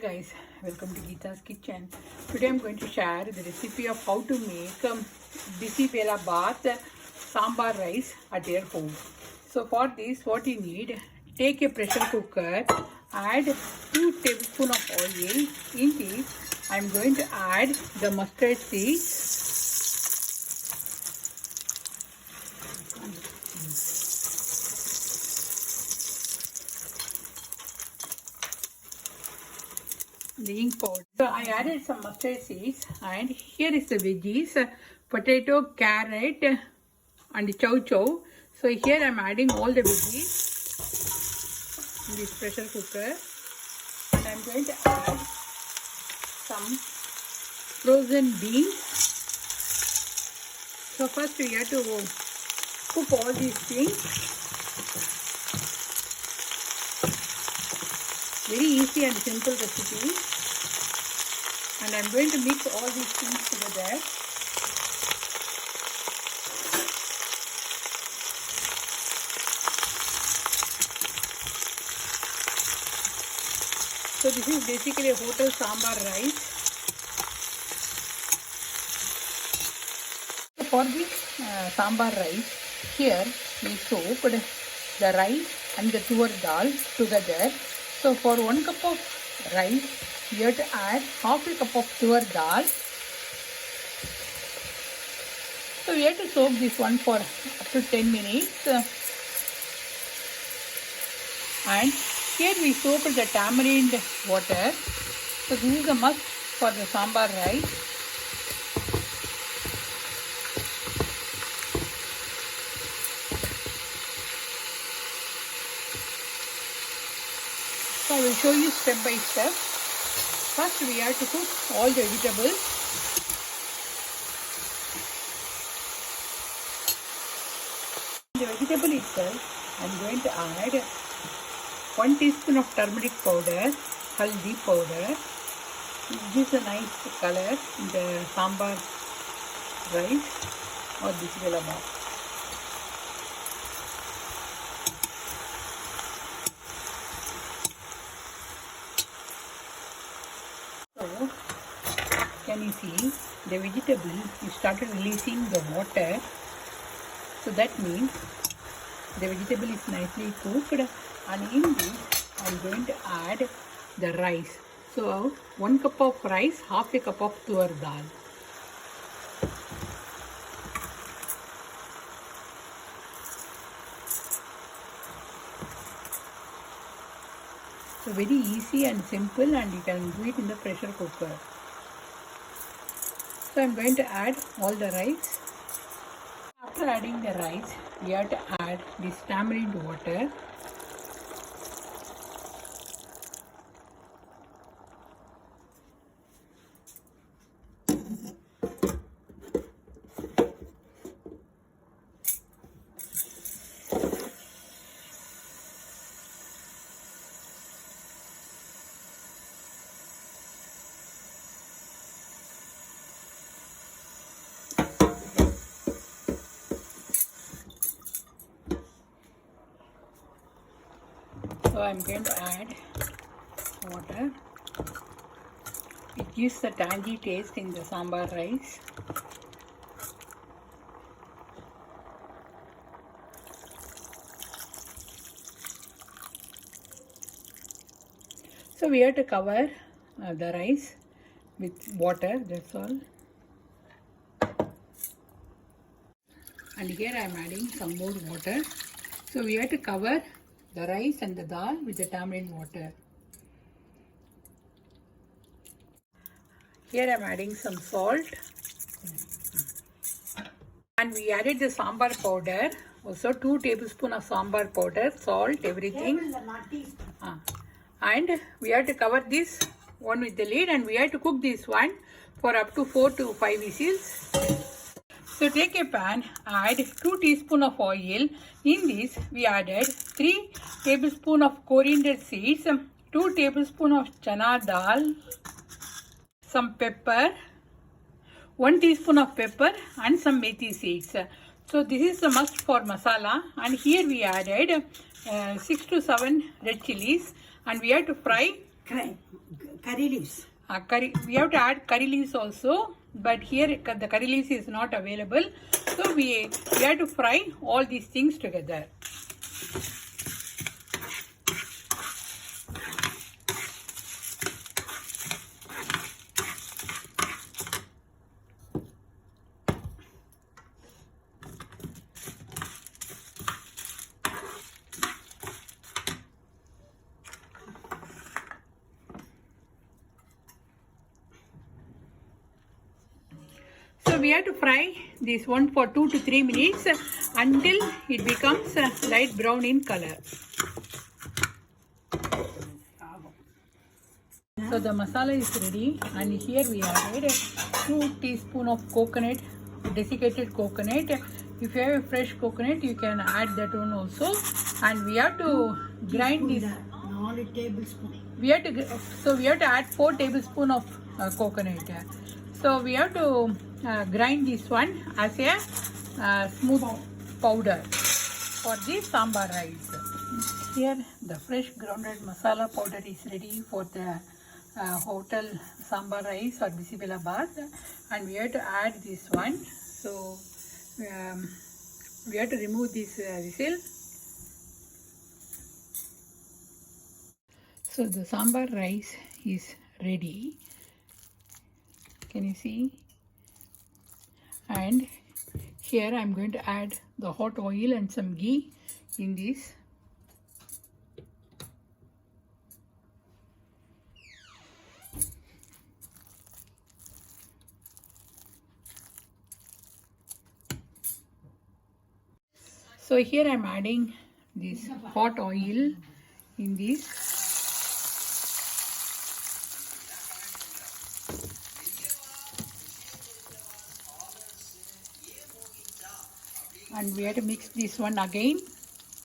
Guys, welcome to Geeta's Kitchen. Today I'm going to share the recipe of how to make bisi bela bath sambar rice at your home. So for this, what you need, take a pressure cooker, add 2 tablespoons of oil. In this, I'm going to add the mustard seeds, the ink powder. So I added some mustard seeds, and here is the veggies, potato, carrot and chow chow. So here I am adding all the veggies in this pressure cooker, and I am going to add some frozen beans. So first we have to cook all these things. Very easy and simple recipe, and I am going to mix all these things together. So this is basically a hotel sambar rice. So for this sambar rice, here we soaked the rice and the tur dal together. So for 1 cup of rice, you have to add half a cup of tur dal. So we have to soak this one for up to 10 minutes. And here we soaked the tamarind water. So this is a must for the sambar rice. So I will show you step by step. First we have to cook all the vegetables. The vegetable itself, I am going to add 1 teaspoon of turmeric powder, haldi powder. It gives a nice color in the sambar rice or bisi bela bath. So, can you see the vegetable you started releasing the water? So that means the vegetable is nicely cooked, and in this I am going to add the rice. So 1 cup of rice, half a cup of tur dal. So very easy and simple, and you can do it in the pressure cooker. So I am going to add all the rice. After adding the rice, we have to add this tamarind water. So I am going to add water. It gives the tangy taste in the sambar rice. So we have to cover the rice with water, that's all. And here I am adding some more water. So we have to cover the rice and the dal with the tamarind water. Here I am adding some salt. And we added the sambar powder. Also 2 tablespoons of sambar powder, salt, everything. And we have to cover this one with the lid, and we have to cook this one for up to 4 to 5 whistles. So take a pan, add 2 teaspoons of oil. In this we added 3 tablespoons of coriander seeds, 2 tablespoons of chana dal, some pepper, 1 teaspoon of pepper, and some methi seeds. So this is the must for masala, and here we added 6 to 7 red chilies, and we have to fry curry leaves. Curry. We have to add curry leaves also, but here the curry leaves is not available. So we have to fry all these things together. So we have to fry this one for 2 to 3 minutes until it becomes light brown in color. So the masala is ready, and here we added 2 teaspoons of coconut, desiccated coconut. If you have a fresh coconut, you can add that one also. And we have to grind this. 4 tablespoons. We have to add 4 tablespoons of coconut. So we have to grind this one as a smooth powder for the sambar rice. Here the fresh grounded masala powder is ready for the hotel sambar rice or bisibela bath, and we have to add this one. So we have to remove this whistle. So the sambar rice is ready. Can you see? And here I am going to add the hot oil and some ghee in this. So here I am adding this hot oil in this. And we have to mix this one again.